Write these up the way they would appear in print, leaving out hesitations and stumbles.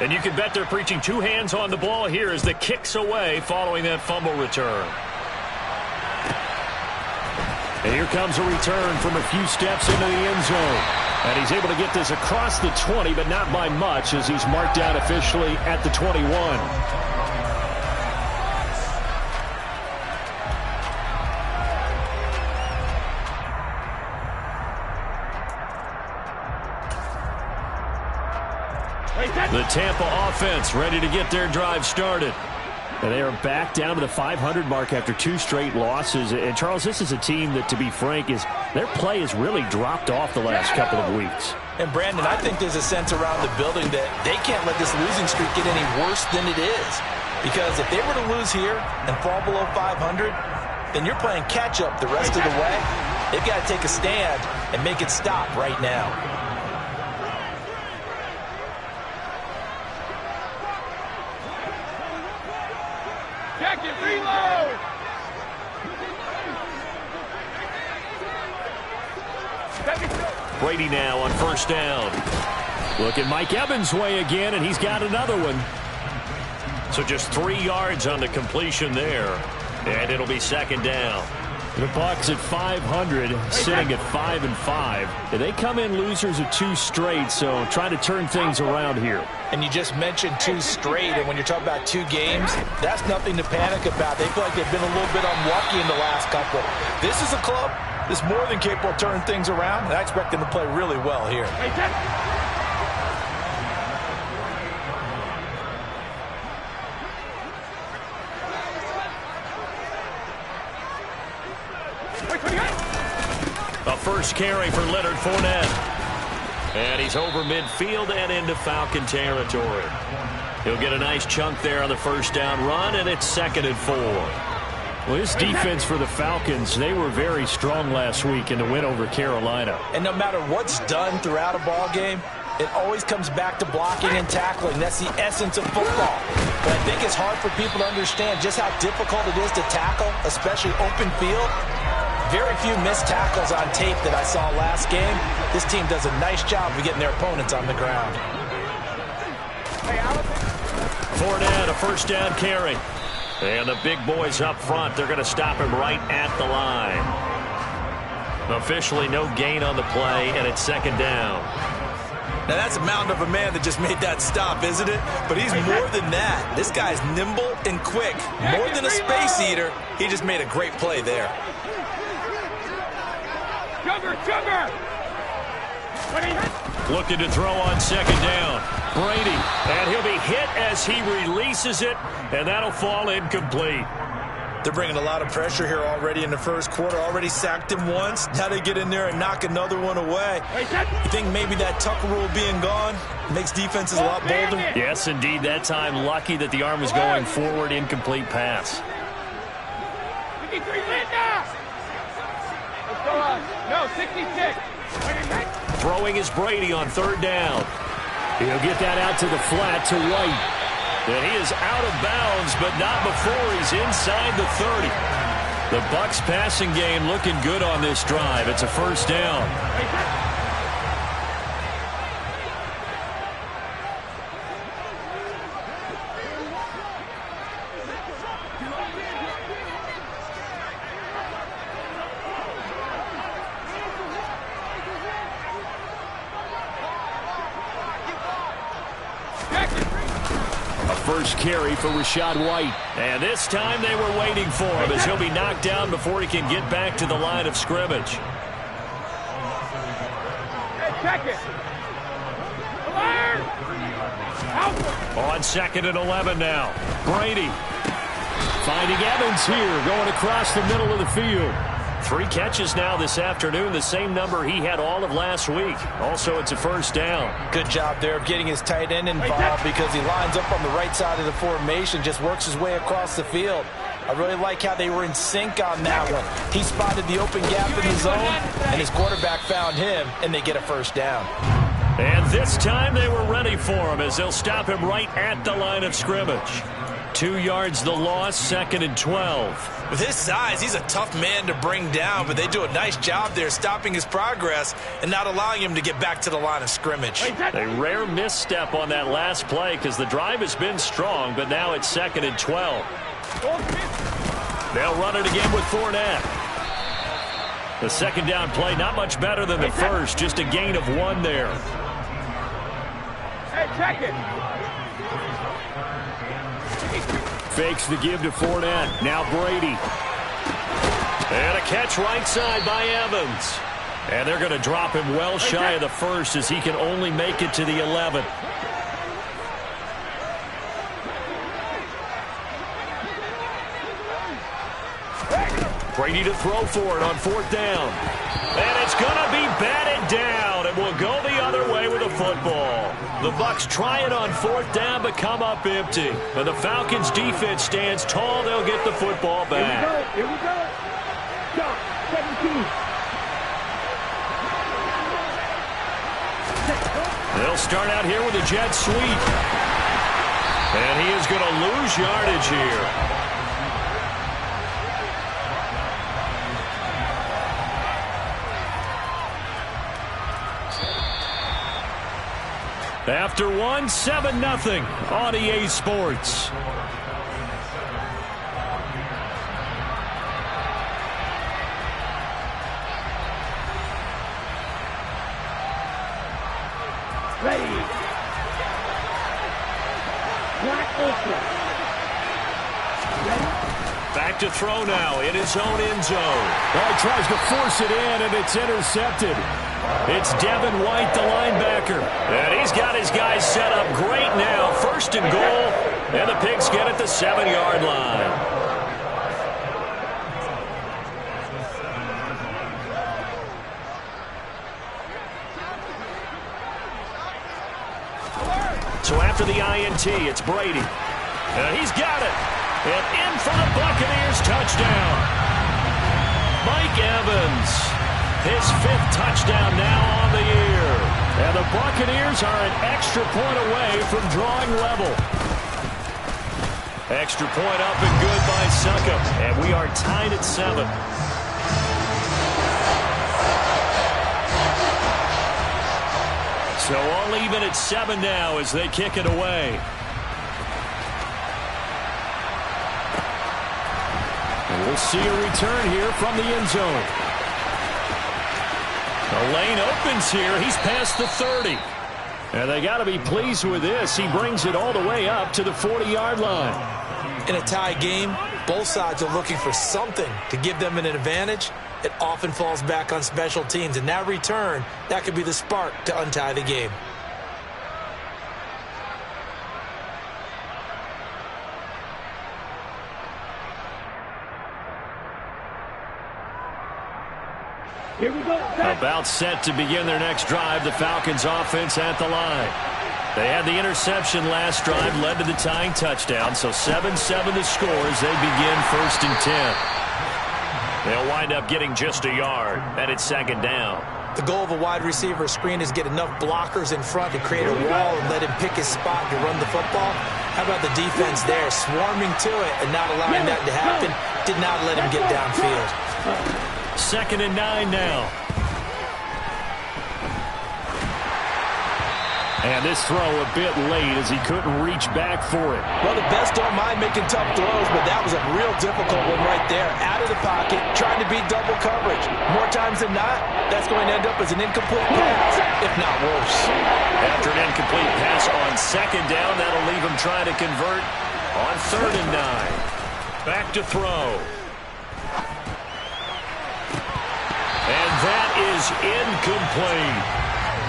And you can bet they're preaching two hands on the ball here as the kick's away following that fumble return. And here comes a return from a few steps into the end zone. And he's able to get this across the 20, but not by much as he's marked down officially at the 21. The Tampa offense ready to get their drive started. And they are back down to the 500 mark after two straight losses. And, Charles, this is a team that, to be frank, their play has really dropped off the last couple of weeks. And, Brandon, I think there's a sense around the building that they can't let this losing streak get any worse than it is. Because if they were to lose here and fall below 500, then you're playing catch-up the rest of the way. They've got to take a stand and make it stop right now. Reload! Brady now on first down. Looking Mike Evans' way again, and he's got another one. So just 3 yards on the completion there. And it'll be second down. The Bucs at 500, sitting at 5-5. They come in losers of two straight, so trying to turn things around here. And you just mentioned two straight, and when you're talking about 2 games, that's nothing to panic about. They feel like they've been a little bit unlucky in the last couple. This is a club that's more than capable of turning things around, and I expect them to play really well here. A first carry for Leonard Fournette. And he's over midfield and into Falcon territory. He'll get a nice chunk there on the first down run, and it's 2nd and 4. Well, this defense for the Falcons, they were very strong last week in the win over Carolina. And no matter what's done throughout a ball game, it always comes back to blocking and tackling. That's the essence of football. But I think it's hard for people to understand just how difficult it is to tackle, especially open field. Very few missed tackles on tape that I saw last game. This team does a nice job of getting their opponents on the ground. Fournette, a first down carry. And the big boys up front, they're going to stop him right at the line. Officially no gain on the play, and it's 2nd down. Now that's a mountain of a man that just made that stop, isn't it? But he's more than that. This guy's nimble and quick. More than a space eater. He just made a great play there. Looking to throw on 2nd down. Brady, and he'll be hit as he releases it, and that'll fall incomplete. They're bringing a lot of pressure here already in the first quarter. Already sacked him once. Now they get in there and knock another one away. You think maybe that Tucker rule being gone makes defenses a lot bolder? Yes, indeed. That time, lucky that the arm was going forward. Incomplete pass. No, 66. Throwing is Brady on 3rd down. He'll get that out to the flat to White. And he is out of bounds, but not before he's inside the 30. The Bucs passing game looking good on this drive. It's a first down. First carry for Rachaad White. And this time they were waiting for him as he'll be knocked down before he can get back to the line of scrimmage. Check it. On 2nd and 11 now. Brady finding Evans here, going across the middle of the field. 3 catches now this afternoon, the same number he had all of last week. Also, it's a first down. Good job there of getting his tight end involved because he lines up on the right side of the formation, just works his way across the field. I really like how they were in sync on that one. He spotted the open gap in the zone, and his quarterback found him, and they get a first down. And this time they were ready for him as they'll stop him right at the line of scrimmage. 2 yards the loss, 2nd and 12. With his size, he's a tough man to bring down, but they do a nice job there stopping his progress and not allowing him to get back to the line of scrimmage. A rare misstep on that last play because the drive has been strong, but now it's 2nd and 12. They'll run it again with Fournette. The second down play, not much better than the first, just a gain of 1 there. Hey, check it. Fakes the give to Fournette. Now Brady. And a catch right side by Evans. And they're going to drop him well shy of the first as he can only make it to the 11. Brady to throw for it on 4th down. And it's going to be batted down, and will go the other way with a football. The Bucs try it on 4th down, but come up empty. And the Falcons' defense stands tall. They'll get the football back. Here we go. Stop. 17. They'll start out here with a jet sweep. And he is going to lose yardage here. After 1, 7-0 on EA Sports. Ready. Black ultra. Back to throw now in his own end zone. Oh, he tries to force it in, and it's intercepted. It's Devin White, the linebacker. And he's got his guys set up great now. 1st and goal, and the Pigs get at the 7-yard line. So after the INT, it's Brady. And he's got it. And in for the Buccaneers touchdown. Mike Evans. His 5th touchdown now on the year. And the Buccaneers are an extra point away from drawing level. Extra point up and good by Succop. And we are tied at 7. So all even at 7 now as they kick it away. And we'll see a return here from the end zone. The lane opens here. He's past the 30. And they got to be pleased with this. He brings it all the way up to the 40-yard line. In a tie game, both sides are looking for something to give them an advantage. It often falls back on special teams. And that return, that could be the spark to untie the game. Here we go. About set to begin their next drive. The Falcons offense at the line. They had the interception last drive, led to the tying touchdown. So 7-7 the score as they begin 1st and 10. They'll wind up getting just a yard, and it's 2nd down. The goal of a wide receiver screen is get enough blockers in front to create a wall and let him pick his spot to run the football. How about the defense there, swarming to it and not allowing that to happen? Did not let him get downfield. 2nd and 9 now. And this throw a bit late as he couldn't reach back for it. Well, the best don't mind making tough throws, but that was a real difficult one right there. Out of the pocket, trying to beat double coverage. More times than not, that's going to end up as an incomplete pass, if not worse. After an incomplete pass on 2nd down, that'll leave him trying to convert on 3rd and 9. Back to throw. And that is incomplete.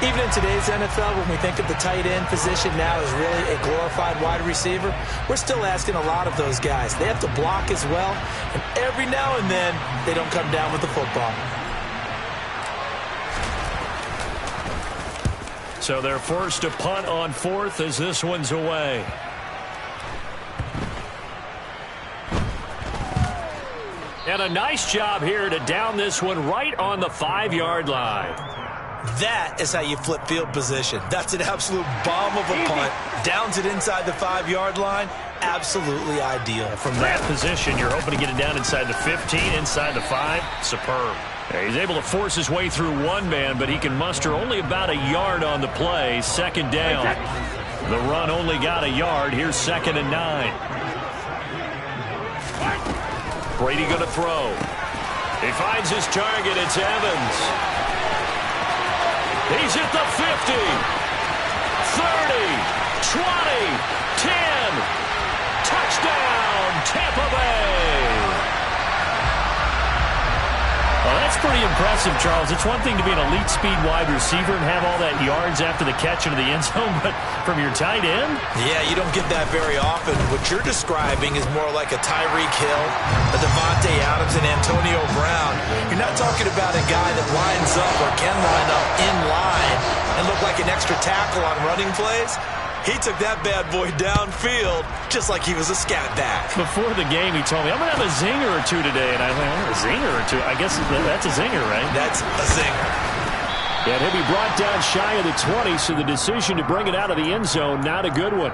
Even in today's NFL, when we think of the tight end position now as really a glorified wide receiver, we're still asking a lot of those guys. They have to block as well, and every now and then, they don't come down with the football. So they're forced to punt on 4th as this one's away. And a nice job here to down this one right on the 5-yard line. That is how you flip field position. That's an absolute bomb of a punt. Downs it inside the 5-yard line. Absolutely ideal. From that position, you're hoping to get it down inside the 15, inside the 5. Superb. He's able to force his way through one man, but he can muster only about a yard on the play. Second down. The run only got a yard. Here's 2nd and 9. Brady going to throw. He finds his target. It's Evans. He's at the 50, 30, 20, 10. Touchdown, Tampa Bay. Well, that's pretty impressive, Charles. It's one thing to be an elite speed wide receiver and have all that yards after the catch into the end zone, but from your tight end? Yeah, you don't get that very often. What you're describing is more like a Tyreek Hill, a Devontae Adams, and Antonio Brown. You're not talking about a guy that lines up or can line up in line and look like an extra tackle on running plays. He took that bad boy downfield just like he was a scat back. Before the game, he told me, I'm going to have a zinger or two today. And I went, a zinger or two? I guess that's a zinger, right? That's a zinger. And he'll be brought down shy of the 20, so the decision to bring it out of the end zone, not a good one.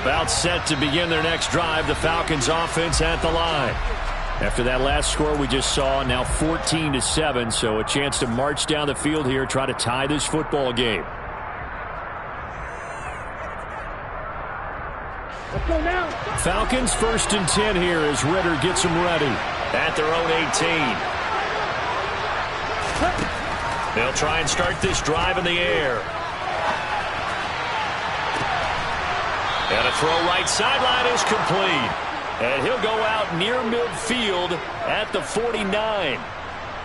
About set to begin their next drive. The Falcons offense at the line. After that last score we just saw, now 14-7, so a chance to march down the field here, try to tie this football game. Let's go now. Falcons 1st and 10 here as Ritter gets them ready at their own 18. They'll try and start this drive in the air. And a throw right sideline is complete. And he'll go out near midfield at the 49.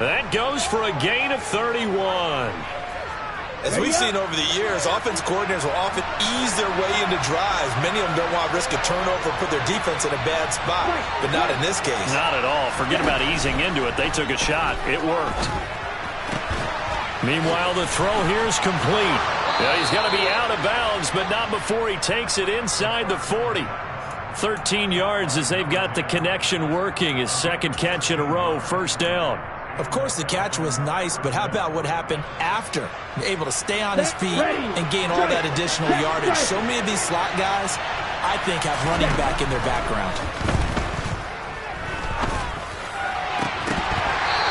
That goes for a gain of 31. As we've seen over the years, offense coordinators will often ease their way into drives. Many of them don't want to risk a turnover or put their defense in a bad spot, but not in this case. Not at all. Forget about easing into it. They took a shot. It worked. Meanwhile, the throw here is complete. Yeah, he's got to be out of bounds, but not before he takes it inside the 40. 13 yards as they've got the connection working. His second catch in a row, 1st down. Of course, the catch was nice, but how about what happened after? Able to stay on his feet and gain all that additional yardage. So many of these slot guys, I think, have running back in their background.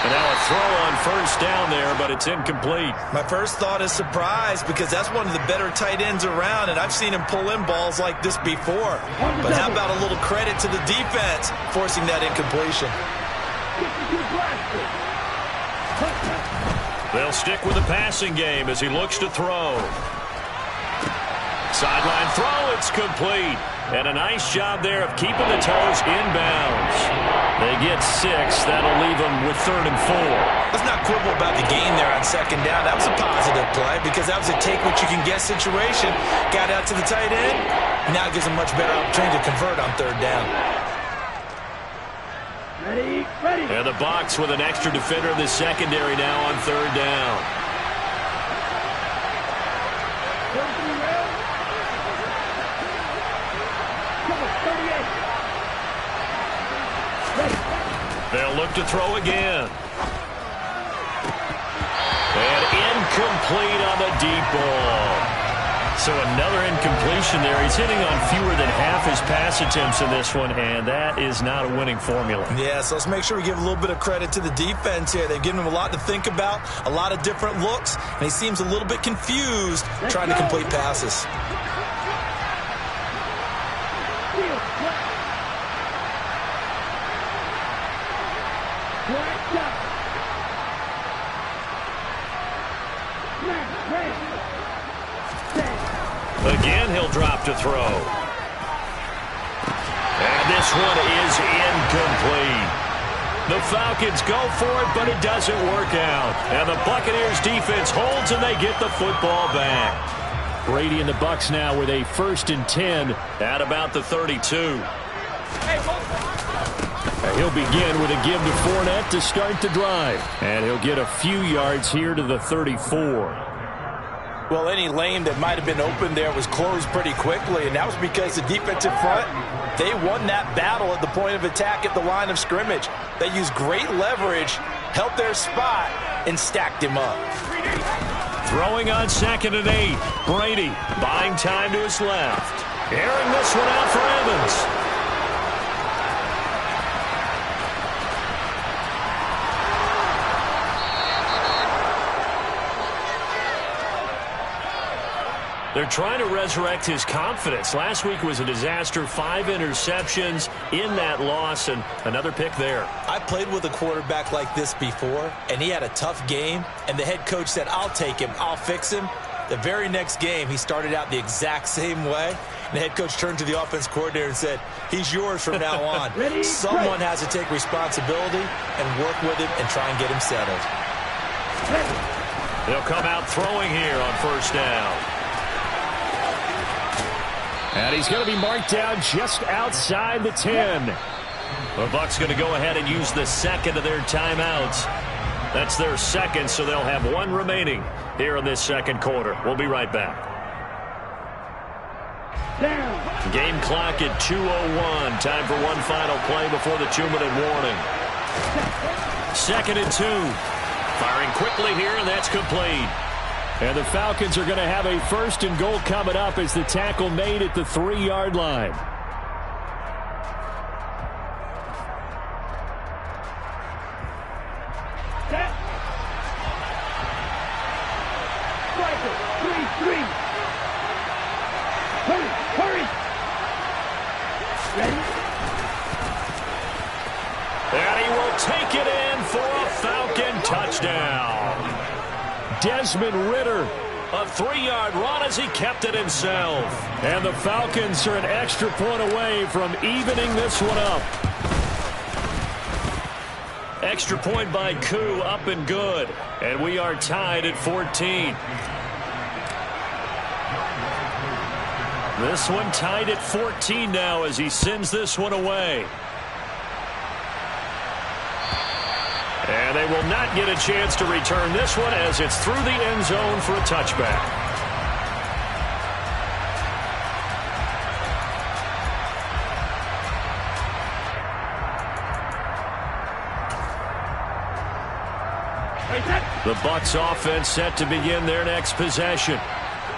And now a throw on 1st down there, but it's incomplete. My first thought is surprise because that's one of the better tight ends around, and I've seen him pull in balls like this before. But how about a little credit to the defense forcing that incompletion? They'll stick with the passing game as he looks to throw. Sideline throw, it's complete. And a nice job there of keeping the toes inbounds. They get 6. That'll leave them with 3rd and 4. Let's not quibble about the gain there on 2nd down. That was a positive play because that was a take-what-you-can-get situation. Got out to the tight end. Now it gives them much better opportunity to convert on 3rd down. Ready, ready. And the box with an extra defender in the secondary now on 3rd down. They'll look to throw again. And incomplete on the deep ball. So another incompletion there. He's hitting on fewer than half his pass attempts in this one, and that is not a winning formula. Yeah, so let's make sure we give a little bit of credit to the defense here. They've given him a lot to think about, a lot of different looks, and he seems a little bit confused trying to complete passes. Again, he'll drop to throw. And this one is incomplete. The Falcons go for it, but it doesn't work out. And the Buccaneers defense holds, and they get the football back. Brady and the Bucs now with a 1st and 10 at about the 32. And he'll begin with a give to Fournette to start the drive. And he'll get a few yards here to the 34. Well, any lane that might have been open there was closed pretty quickly, and that was because the defensive front, they won that battle at the point of attack at the line of scrimmage. They used great leverage, held their spot, and stacked him up. Throwing on 2nd and 8. Brady buying time to his left. Airing this one out for Evans. They're trying to resurrect his confidence. Last week was a disaster. 5 interceptions in that loss, and another pick there. I played with a quarterback like this before, and he had a tough game, and the head coach said, I'll take him, I'll fix him. The very next game, he started out the exact same way. And the head coach turned to the offense coordinator and said, he's yours from now on. Someone has to take responsibility and work with him and try and get him settled. They'll come out throwing here on 1st down. And he's going to be marked down just outside the 10. The Bucs going to go ahead and use the 2nd of their timeouts. That's their 2nd, so they'll have 1 remaining here in this 2nd quarter. We'll be right back. Game clock at 2:01. Time for one final play before the 2-minute warning. 2nd and 2. Firing quickly here, and that's complete. And the Falcons are going to have a 1st and goal coming up as the tackle made at the 3-yard line. Set. Striker, 3-3. Hurry. Ready? And he will take it in for a Falcon touchdown. Desmond Ridder, a 3-yard run as he kept it himself. And the Falcons are an extra point away from evening this one up. Extra point by Koo, up and good. And we are tied at 14. This one tied at 14 now as he sends this one away. And they will not get a chance to return this one as it's through the end zone for a touchback. The Bucs offense set to begin their next possession.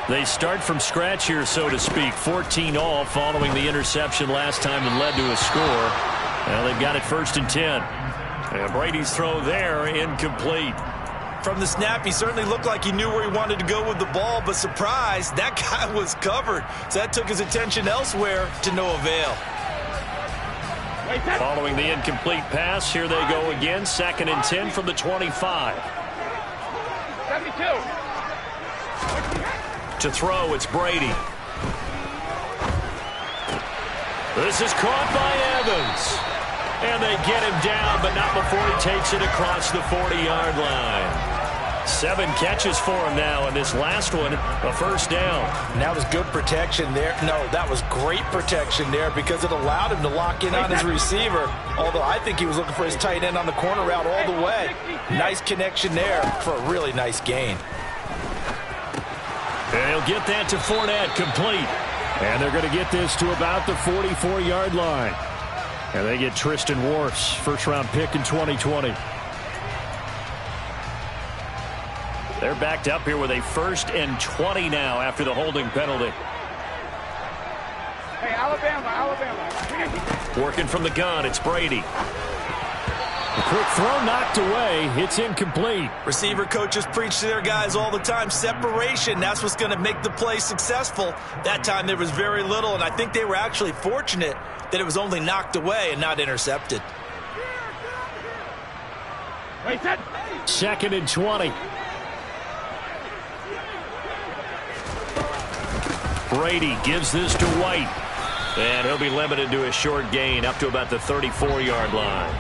They start from scratch here, so to speak. 14 all following the interception last time that led to a score. Now they've got it 1st and 10. And Brady's throw there, incomplete. From the snap, he certainly looked like he knew where he wanted to go with the ball, but surprise, that guy was covered. So that took his attention elsewhere to no avail. Following the incomplete pass, here they go again. 2nd and 10 from the 25. 72. To throw, it's Brady. This is caught by Evans. And they get him down, but not before he takes it across the 40-yard line. 7 catches for him now, and this last one, a 1st down. And that was good protection there. No, that was great protection there because it allowed him to lock in on his receiver, although I think he was looking for his tight end on the corner route all the way. Nice connection there for a really nice gain. And he'll get that to Fournette, complete. And they're going to get this to about the 44-yard line. And they get Tristan Wirfs, 1st-round pick in 2020. They're backed up here with a 1st and 20 now after the holding penalty. Hey, Alabama. Working from the gun, it's Brady. A quick throw knocked away. It's incomplete. Receiver coaches preach to their guys all the time. Separation, that's what's going to make the play successful. That time there was very little, and I think they were actually fortunate that it was only knocked away and not intercepted. 2nd and 20. Brady gives this to White. And he'll be limited to a short gain up to about the 34-yard line.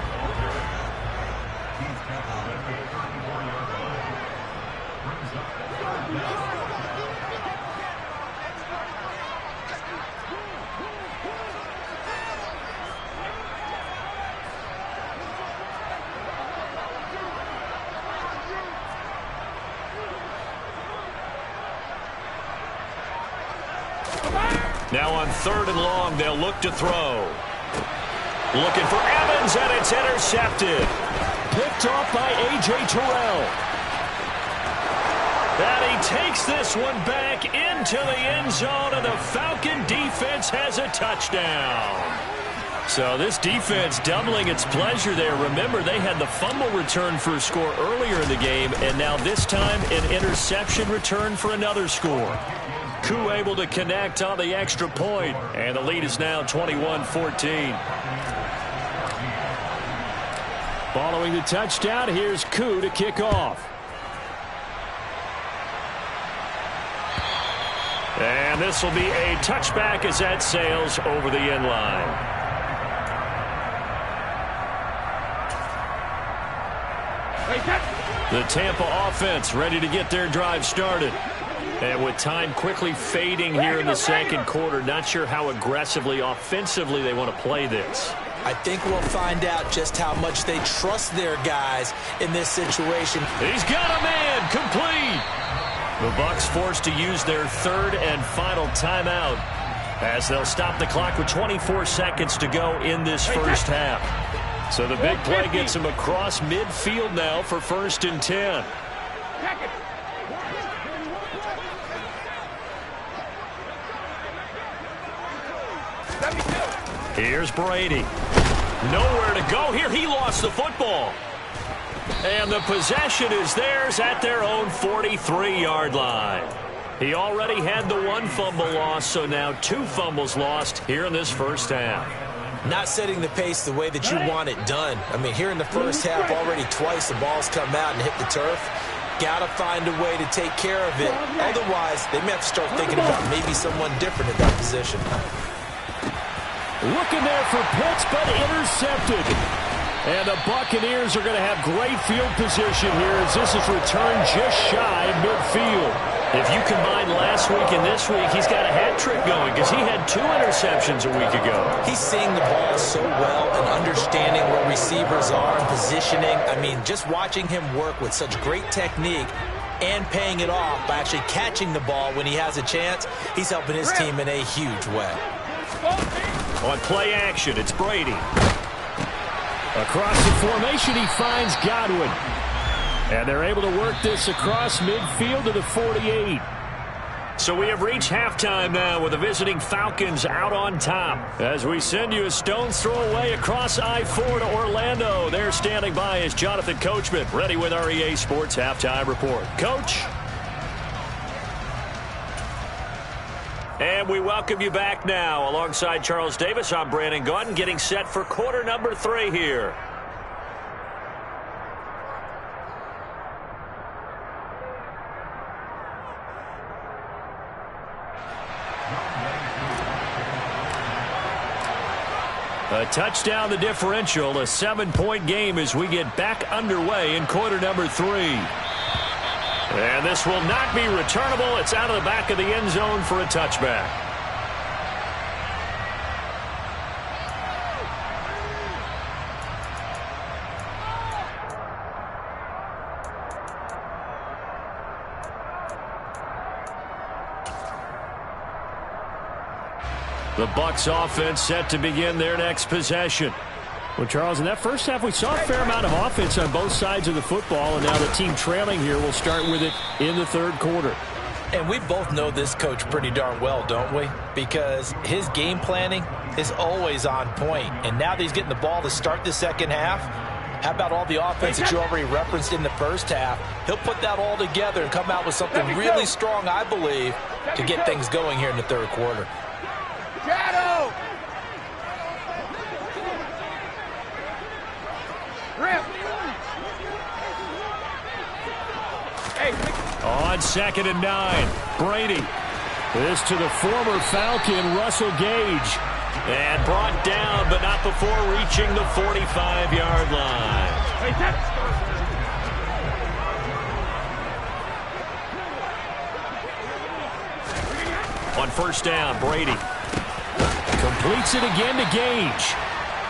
Now on 3rd and long, they'll look to throw. Looking for Evans, and it's intercepted. Picked off by A.J. Terrell. And he takes this one back into the end zone, and the Falcon defense has a touchdown. So this defense doubling its pleasure there. Remember, they had the fumble return for a score earlier in the game, and now this time an interception return for another score. Koo able to connect on the extra point, and the lead is now 21-14. Following the touchdown, here's Koo to kick off. And this will be a touchback as that sails over the end line. The Tampa offense ready to get their drive started. And with time quickly fading here in the second quarter, not sure how aggressively, offensively they want to play this. I think we'll find out just how much they trust their guys in this situation. He's got a man, complete. The Bucs forced to use their 3rd and final timeout as they'll stop the clock with 24 seconds to go in this first half. So the big play gets him across midfield now for 1st and 10. Here's Brady. Nowhere to go here. He lost the football. And the possession is theirs at their own 43-yard line. He already had the 1 fumble loss, so now 2 fumbles lost here in this first half. Not setting the pace the way that you want it done. I mean, here in the first half, already twice the ball's come out and hit the turf. Got to find a way to take care of it. Otherwise, they may have to start thinking about maybe someone different at that position. Looking there for Pitts, but intercepted. And the Buccaneers are going to have great field position here as this is returned just shy midfield. If you combine last week and this week, he's got a hat trick going because he had 2 interceptions a week ago. He's seeing the ball so well and understanding where receivers are and positioning. I mean, just watching him work with such great technique and paying it off by actually catching the ball when he has a chance, he's helping his team in a huge way. On play action, it's Brady. Across the formation, he finds Godwin. And they're able to work this across midfield to the 48. So we have reached halftime now with the visiting Falcons out on top. As we send you a stone's throw away across I-4 to Orlando. There standing by is Jonathan Coachman, ready with our EA Sports Halftime Report. Coach. And we welcome you back now. Alongside Charles Davis, I'm Brandon Gaudin, getting set for quarter number 3 here. A touchdown the differential, a 7-point game as we get back underway in quarter number 3. And this will not be returnable. It's out of the back of the end zone for a touchback. The Bucs offense set to begin their next possession. Well, Charles, in that first half, we saw a fair amount of offense on both sides of the football, and now the team trailing here will start with it in the third quarter. And we both know this coach pretty darn well, don't we? Because his game planning is always on point. And now that he's getting the ball to start the second half, how about all the offense that you already referenced in the first half? He'll put that all together and come out with something really strong, I believe, to get things going here in the third quarter. Shadow! Rip! Hey! On 2nd and 9, Brady. This to the former Falcon, Russell Gage. And brought down, but not before reaching the 45-yard line. On first down, Brady completes it again to Gage.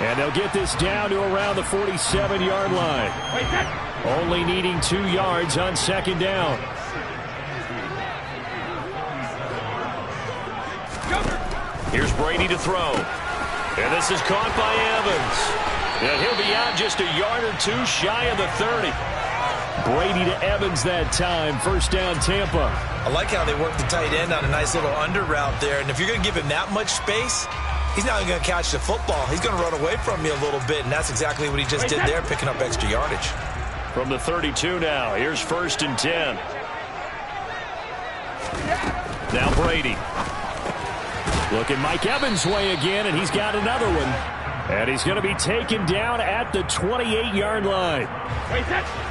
And they'll get this down to around the 47-yard line. Only needing 2 yards on second down. Here's Brady to throw. And this is caught by Evans. And he'll be out just a yard or two shy of the 30. Brady to Evans that time. First down, Tampa. I like how they work the tight end on a nice little under route there. And if you're going to give him that much space, he's not going to catch the football. He's going to run away from me a little bit, and that's exactly what he just did there, picking up extra yardage. From the 32 now, here's 1st and 10. Now Brady. Looking Mike Evans' way again, and he's got another one. And he's going to be taken down at the 28-yard line.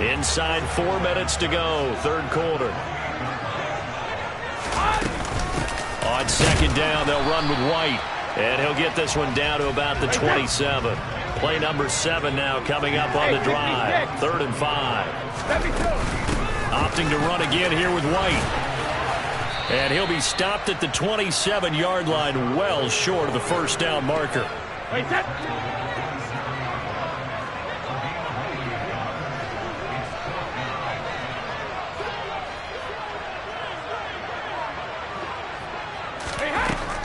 Inside 4 minutes to go, 3rd quarter. On 2nd down, they'll run with White. And he'll get this one down to about the 27. Play number 7 now coming up on the drive. 3rd and 5. Opting to run again here with White. And he'll be stopped at the 27-yard line, well short of the first down marker.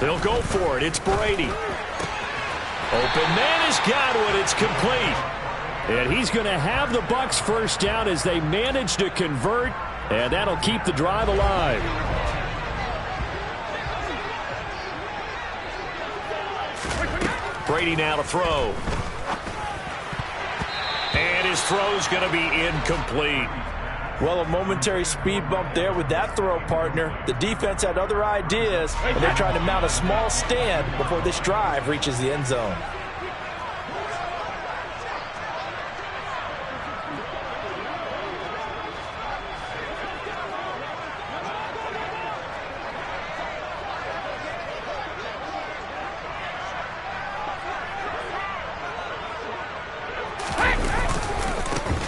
They'll go for it. It's Brady. Open man has got one. It's complete. And he's going to have the Bucs first down as they manage to convert, and that'll keep the drive alive. Brady now to throw. And his throw's going to be incomplete. Well, a momentary speed bump there with that throw, partner. The defense had other ideas, and they're trying to mount a small stand before this drive reaches the end zone.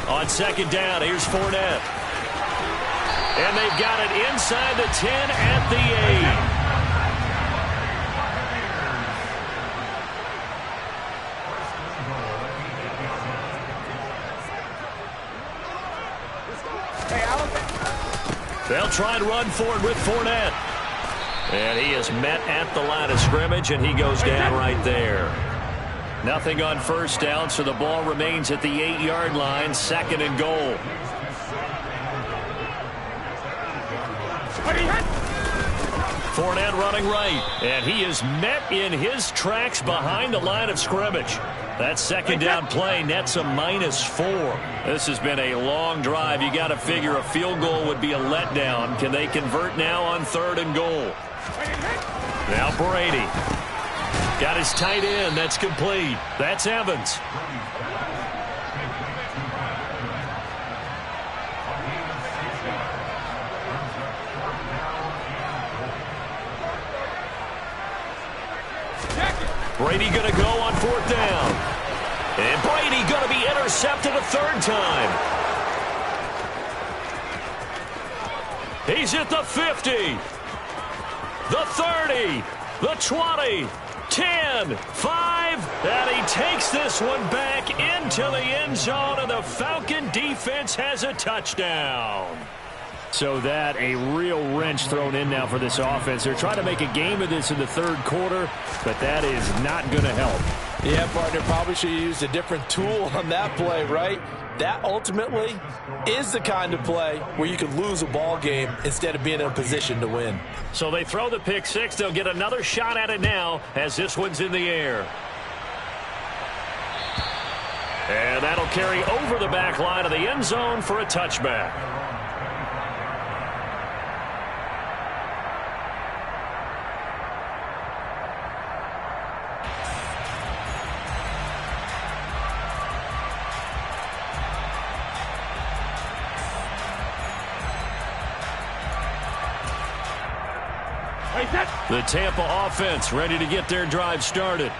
On 2nd down, here's Fournette. And they've got it inside the 10 at the 8. They'll try and run forward with Fournette. And he is met at the line of scrimmage, and he goes down right there. Nothing on first down, so the ball remains at the 8-yard line, 2nd and goal. Fournette running right, and he is met in his tracks behind the line of scrimmage. That 2nd down play nets a -4. This has been a long drive. You got to figure a field goal would be a letdown. Can they convert now on 3rd and goal? Now Brady. Got his tight end. That's complete. That's Evans. Brady going to go on 4th down. And Brady going to be intercepted a 3rd time. He's at the 50. The 30. The 20. 10, 5, and he takes this one back into the end zone, and the Falcon defense has a touchdown. So that a real wrench thrown in now for this offense. They're trying to make a game of this in the 3rd quarter, but that is not going to help. Yeah, partner, probably should have used a different tool on that play, right? That ultimately is the kind of play where you could lose a ball game instead of being in a position to win. So they throw the pick 6. They'll get another shot at it now as this one's in the air. And that'll carry over the back line of the end zone for a touchback. The Tampa offense ready to get their drive started.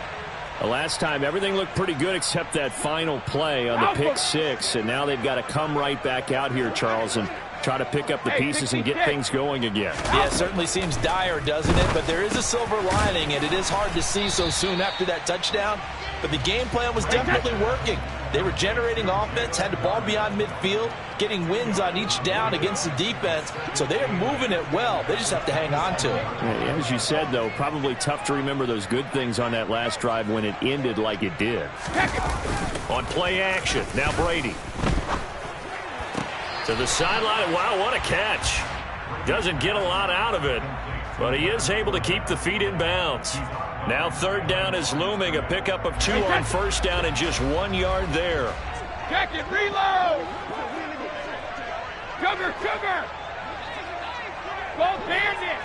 The last time, everything looked pretty good except that final play on the pick 6. And now they've got to come right back out here, Charles, and try to pick up the pieces and get things going again. Yeah, it certainly seems dire, doesn't it? But there is a silver lining, and it is hard to see so soon after that touchdown. But the game plan was definitely working. They were generating offense, had the ball beyond midfield, getting wins on each down against the defense. So they're moving it well. They just have to hang on to it. As you said, though, probably tough to remember those good things on that last drive when it ended like it did. On play action, now Brady. To the sideline. Wow, what a catch. Doesn't get a lot out of it, but he is able to keep the feet in bounds. Now third down is looming. A pickup of 2 on first down and just 1 yard there. Check it, reload. Sugar. Gold bandit.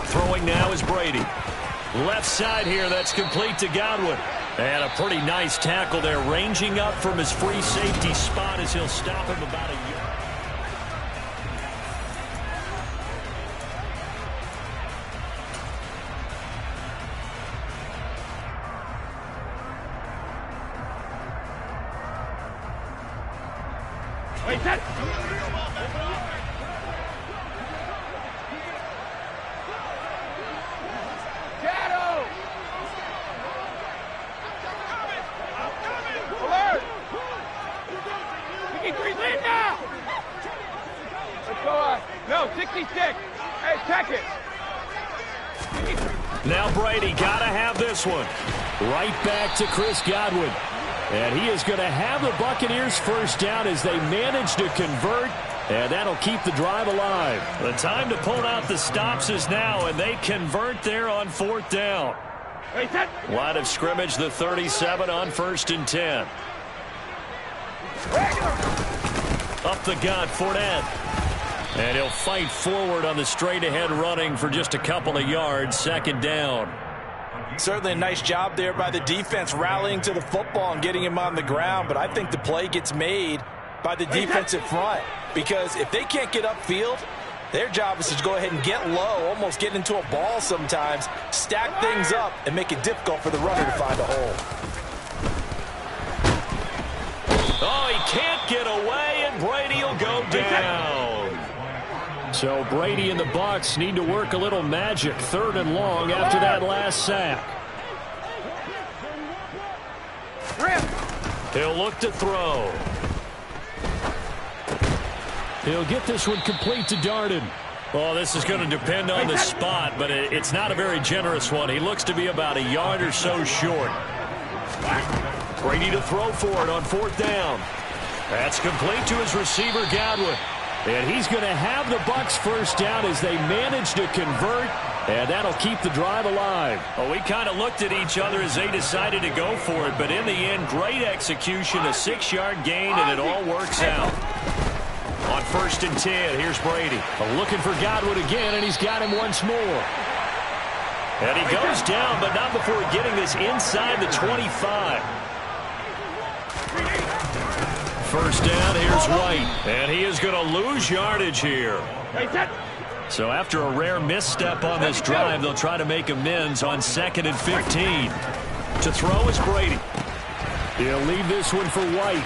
Throwing now is Brady. Left side here, that's complete to Godwin. And a pretty nice tackle there, ranging up from his free safety spot as he'll stop him about a yard. Wait, that. Shadow. Alert. 53 lead now. Let's go on. No, 66. Hey, check it. Now Brady got to have this one. Right back to Chris Godwin. And he is going to have the Buccaneers first down as they manage to convert. And that'll keep the drive alive. The time to pull out the stops is now, and they convert there on fourth down. Line of scrimmage, the 37 on 1st and 10. Up the gut, Fournette. And he'll fight forward on the straight-ahead running for just a couple of yards, second down. Certainly a nice job there by the defense rallying to the football and getting him on the ground, but I think the play gets made by the defensive front because if they can't get upfield, their job is to go ahead and get low, almost get into a ball sometimes, stack things up, and make it difficult for the runner to find a hole. Oh, he can't get away, and Brady will go down. So Brady and the Bucs need to work a little magic, 3rd and long after that last sack. He'll look to throw. He'll get this one complete to Darden. Well, this is going to depend on the spot, but it's not a very generous one. He looks to be about a yard or so short. Brady to throw for it on 4th down. That's complete to his receiver, Godwin. And he's going to have the Bucs first down as they manage to convert, and that'll keep the drive alive. Well, we kind of looked at each other as they decided to go for it, but in the end, great execution, a 6-yard gain, and it all works out. On 1st and 10, here's Brady. Looking for Godwin again, and he's got him once more. And he goes down, but not before getting this inside the 25. First down, here's White. And he is going to lose yardage here. So after a rare misstep on this drive, they'll try to make amends on 2nd and 15. To throw is Brady. He'll leave this one for White.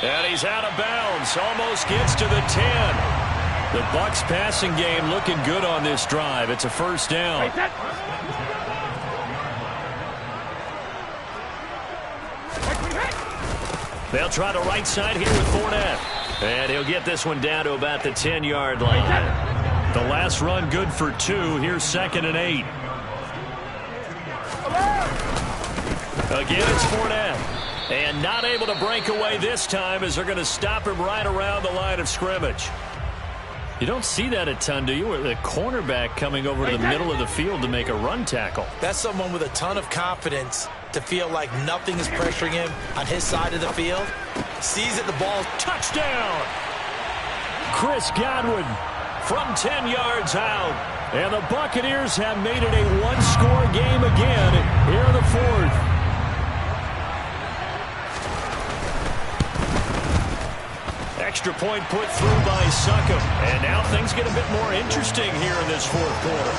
And he's out of bounds. Almost gets to the 10. The Bucs passing game looking good on this drive. It's a first down. They'll try the right side here with Fournette. And he'll get this one down to about the 10-yard line. The last run good for 2. Here's 2nd and 8. Again, it's Fournette. And not able to break away this time as they're going to stop him right around the line of scrimmage. You don't see that a ton, do you? With a cornerback coming over to the middle of the field to make a run tackle. That's someone with a ton of confidence to feel like nothing is pressuring him on his side of the field. Sees it, the ball. Touchdown! Chris Godwin from 10 yards out. And the Buccaneers have made it a one-score game again here in the 4th. Extra point put through by Succop. And now things get a bit more interesting here in this 4th quarter.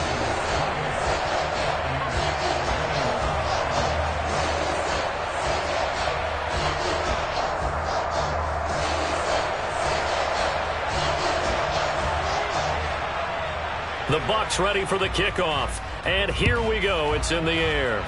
The Bucs ready for the kickoff. And here we go. It's in the air.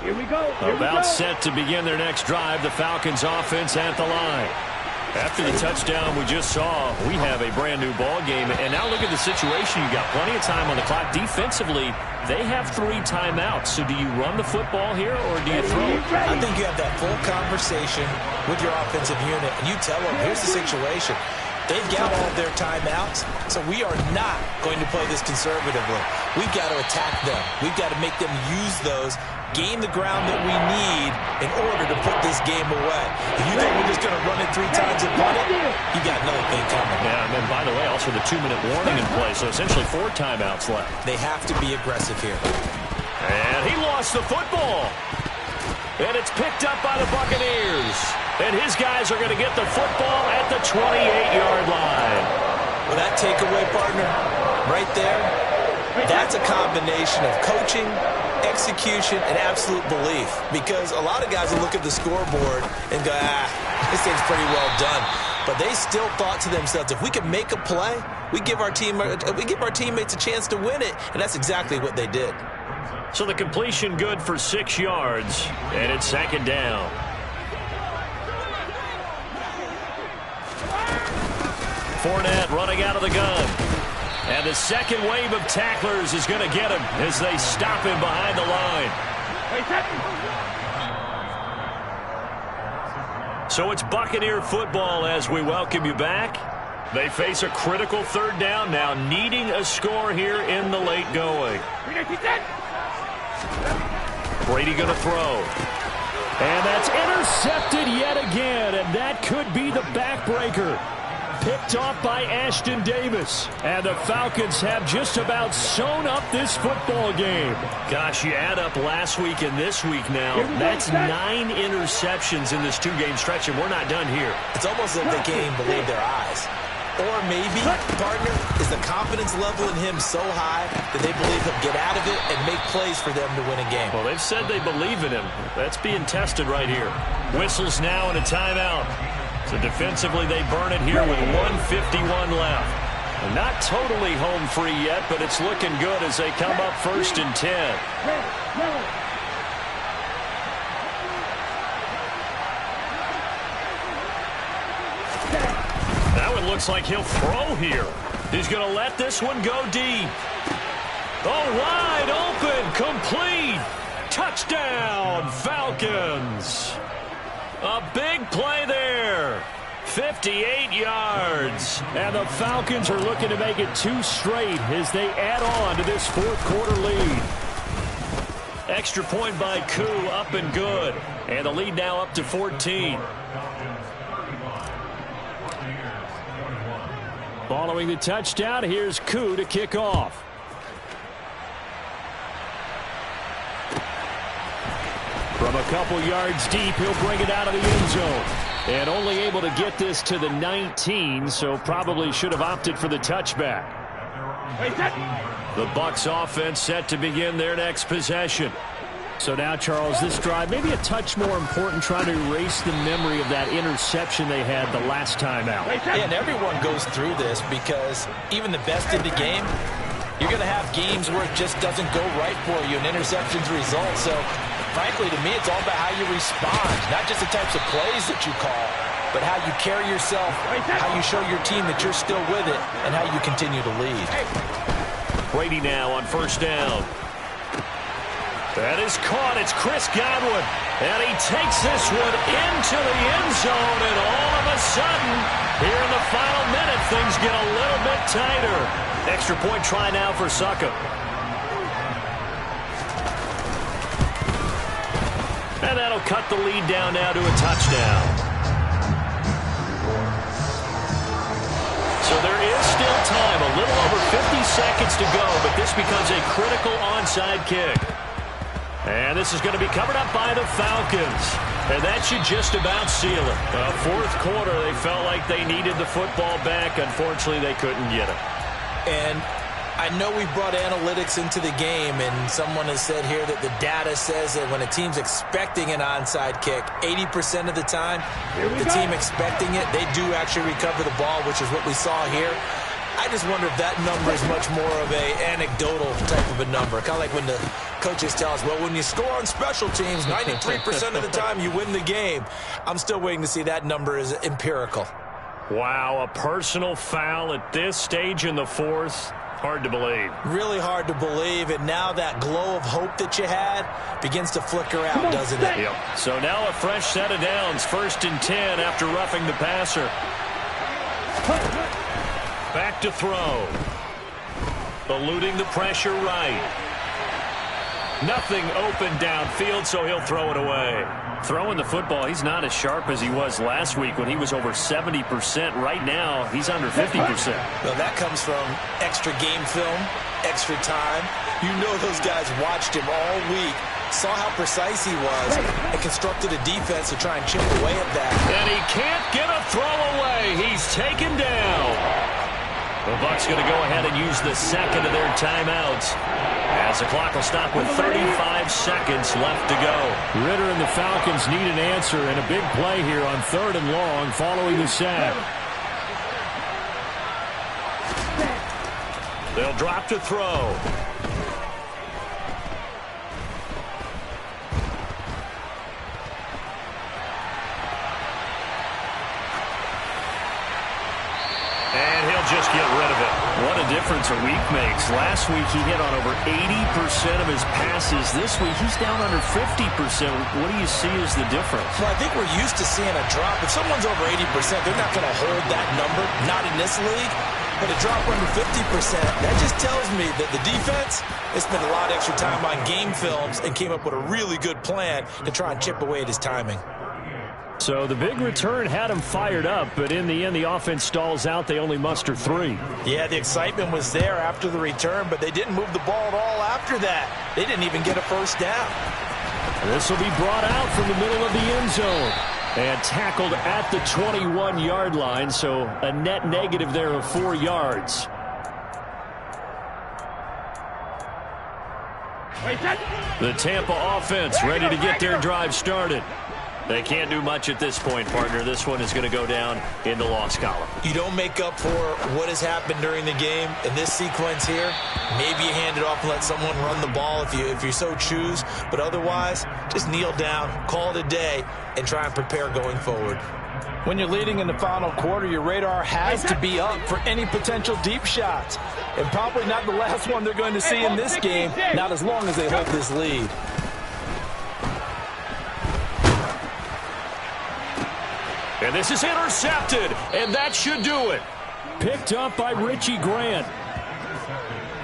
Here we go. About set to begin their next drive. The Falcons offense at the line. After the touchdown we just saw, we have a brand-new ball game. And now look at the situation. You got plenty of time on the clock. Defensively, they have 3 timeouts. So do you run the football here or do you throw? I think you have that full conversation with your offensive unit, and you tell them, here's the situation. They've got all of their timeouts, so we are not going to play this conservatively. We've got to attack them. We've got to make them use those, gain the ground that we need in order to put this game away. If you think we're just going to run it 3 times and punt it, you got another thing coming. Yeah, and then, by the way, also the 2-minute warning in play, so essentially 4 timeouts left. They have to be aggressive here. And he lost the football. And it's picked up by the Buccaneers. And his guys are going to get the football at the 28-yard line. Well, that takeaway, partner, right there, that's a combination of coaching, execution, and absolute belief. Because a lot of guys will look at the scoreboard and go, this thing's pretty well done. But they still thought to themselves, if we can make a play, we give our teammates a chance to win it. And that's exactly what they did. So the completion good for 6 yards, and it's 2nd down. Fournette running out of the gun. And the second wave of tacklers is going to get him as they stop him behind the line. So it's Buccaneer football as we welcome you back. They face a critical 3rd down now, needing a score here in the late going. Brady going to throw. And that's intercepted yet again, and that could be the backbreaker. Picked off by Ashton Davis. And the Falcons have just about sewn up this football game. Gosh, you add up last week and this week now. That's 9 interceptions in this 2-game stretch, and we're not done here. It's almost like they can't even believe their eyes. Or maybe, partner, is the confidence level in him so high that they believe he'll get out of it and make plays for them to win a game. Well, they've said they believe in him. That's being tested right here. Whistles now and a timeout. So defensively, they burn it here with 1:51 left. And not totally home free yet, but it's looking good as they come up 1st and 10. Now it looks like he'll throw here. He's going to let this one go deep. Oh, wide open, complete. Touchdown, Falcons. A big play there. 58 yards. And the Falcons are looking to make it 2 straight as they add on to this 4th quarter lead. Extra point by Koo, up and good. And the lead now up to 14. Following the touchdown, here's Koo to kick off. From a couple yards deep, he'll bring it out of the end zone. And only able to get this to the 19, so probably should have opted for the touchback. The Bucs offense set to begin their next possession. So now, Charles, this drive maybe a touch more important, trying to erase the memory of that interception they had the last time out. Yeah, and everyone goes through this because even the best in the game, you're going to have games where it just doesn't go right for you, and interceptions result. So, frankly, to me, it's all about how you respond, not just the types of plays that you call, but how you carry yourself, how you show your team that you're still with it, and how you continue to lead. Brady now on 1st down. That is caught. It's Chris Godwin. And he takes this one into the end zone. And all of a sudden, here in the final minute, things get a little bit tighter. Extra point try now for Suckup. And that'll cut the lead down now to a touchdown. So there is still time. A little over 50 seconds to go. But this becomes a critical onside kick. And this is going to be covered up by the Falcons. And that should just about seal it. 4th quarter, they felt like they needed the football back. Unfortunately, they couldn't get it. And I know we brought analytics into the game, and someone has said here that the data says that when a team's expecting an onside kick, 80% of the time, the team expecting it, they do actually recover the ball, which is what we saw here. I just wonder if that number is much more of a anecdotal type of a number, kind of like when the Coaches tell us, well, when you score on special teams, 93% of the time you win the game. I'm still waiting to see that number is empirical. Wow, a personal foul at this stage in the fourth. Hard to believe. Really hard to believe, and now that glow of hope that you had begins to flicker out, doesn't it? Yep. So now a fresh set of downs, 1st and 10 after roughing the passer. Back to throw. Eluding the pressure right. Nothing open downfield, so he'll throw it away. Throwing the football, he's not as sharp as he was last week when he was over 70%. Right now, he's under 50%. Well, that comes from extra game film, extra time. You know those guys watched him all week, saw how precise he was, and constructed a defense to try and chip away at that. And he can't get a throw away. He's taken down. The Bucs going to go ahead and use the second of their timeouts, as the clock will stop with 35 seconds left to go. Ritter and the Falcons need an answer, and a big play here on 3rd and long following the sack. They'll drop to throw. And he'll just get rid of it. What a difference a week makes. Last week he hit on over 80% of his passes. This week he's down under 50%. What do you see as the difference? Well, I think we're used to seeing a drop. If someone's over 80%, they're not going to hold that number, not in this league. But a drop under 50%, that just tells me that the defense has spent a lot of extra time on game films and came up with a really good plan to try and chip away at his timing. So the big return had him fired up, but in the end, the offense stalls out. They only muster 3. Yeah, the excitement was there after the return, but they didn't move the ball at all after that. They didn't even get a first down. This will be brought out from the middle of the end zone and tackled at the 21-yard line, so a net negative there of 4 yards. The Tampa offense ready to get their drive started. They can't do much at this point, partner. This one is going to go down in the loss column. You don't make up for what has happened during the game in this sequence here. Maybe you hand it off and let someone run the ball if you so choose. But otherwise, just kneel down, call it a day, and try and prepare going forward. When you're leading in the final quarter, your radar has to be up for any potential deep shots. And probably not the last one they're going to see in this game, not as long as they hold this lead. And this is intercepted, and that should do it. Picked up by Richie Grant.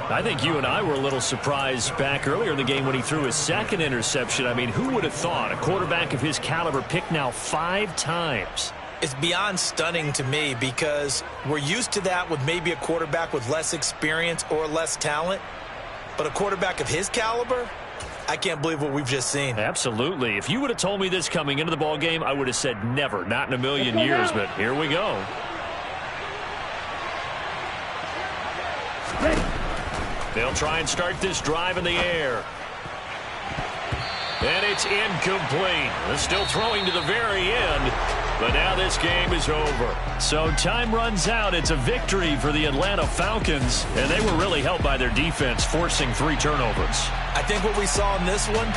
I think you and I were a little surprised back earlier in the game when he threw his second interception. I mean, who would have thought a quarterback of his caliber picked now 5 times? It's beyond stunning to me because we're used to that with maybe a quarterback with less experience or less talent. But a quarterback of his caliber, I can't believe what we've just seen. Absolutely. If you would have told me this coming into the ball game, I would have said never, not in a million years, but here we go. They'll try and start this drive in the air. And it's incomplete. They're still throwing to the very end, but now this game is over. So time runs out. It's a victory for the Atlanta Falcons, and they were really helped by their defense, forcing 3 turnovers. I think what we saw in this one